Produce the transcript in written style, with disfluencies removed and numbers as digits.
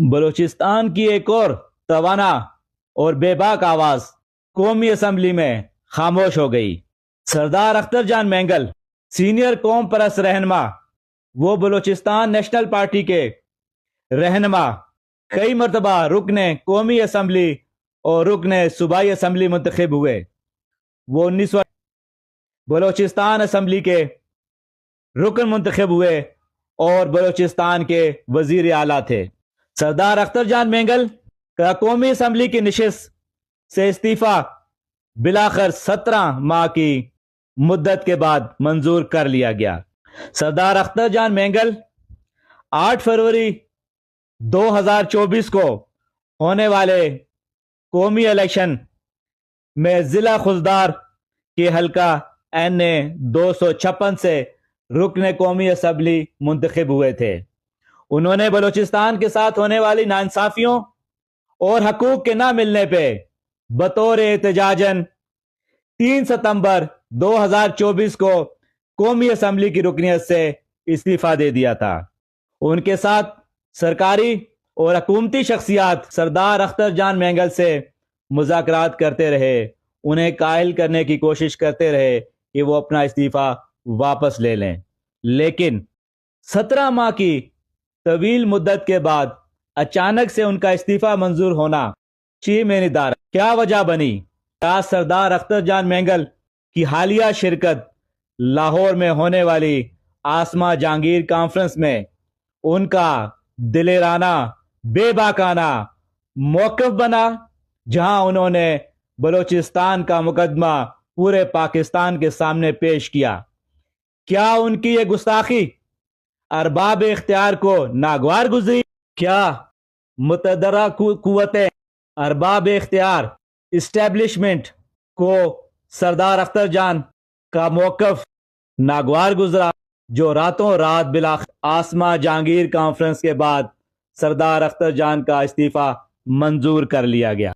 بلوچستان کی ایک اور توانا اور بے باک آواز قومی اسمبلی میں خاموش ہو گئی۔ سردار اختر جان مینگل سینئر قوم پرست رہنما، وہ بلوچستان نیشنل پارٹی کے رہنما، کئی مرتبہ رکن قومی اسمبلی اور رکن صوبائی اسمبلی منتخب ہوئے۔ وہ 19 بلوچستان اسمبلی کے رکن منتخب ہوئے اور بلوچستان کے وزیر اعلیٰ تھے۔ سردار اختر جان مینگل کا قومی اسمبلی کی نشست سے استعفیٰ بلاخر 17 ماہ کی مدت کے بعد منظور کر لیا گیا۔ سردار اختر جان مینگل 8 فروری 2024 کو ہونے والے قومی الیکشن میں ضلع خضدار کے حلقہ NA 256 سے رکن قومی اسمبلی منتخب ہوئے تھے۔ انہوں نے بلوچستان کے ساتھ ہونے والی ناانصافیوں اور حقوق کے نہ ملنے پہ بطور احتجاجاً 3 ستمبر 2024 کو قومی اسمبلی کی رکنیت سے استعفیٰ دے دیا تھا۔ ان کے ساتھ سرکاری اور حکومتی شخصیات سردار اختر جان مینگل سے مذاکرات کرتے رہے، انہیں قائل کرنے کی کوشش کرتے رہے کہ وہ اپنا استعفیٰ واپس لے لیں، لیکن 17 ماہ کی طویل مدت کے بعد اچانک سے ان کا استعفیٰ منظور ہونا چی میں ندارہ کیا وجہ بنی؟ کیا سردار اختر جان مینگل کی حالیہ شرکت لاہور میں ہونے والی آسما جہانگیر کانفرنس میں ان کا دلیرانہ بے باکانہ موقف بنا، جہاں انہوں نے بلوچستان کا مقدمہ پورے پاکستان کے سامنے پیش کیا؟ کیا ان کی یہ گستاخی ارباب اختیار کو ناگوار گزری؟ کیا متحدہ قوتیں ارباب اختیار اسٹیبلشمنٹ کو سردار اختر جان کا موقف ناگوار گزرا، جو راتوں رات بلاخر آسما جہانگیر کانفرنس کے بعد سردار اختر جان کا استعفیٰ منظور کر لیا گیا؟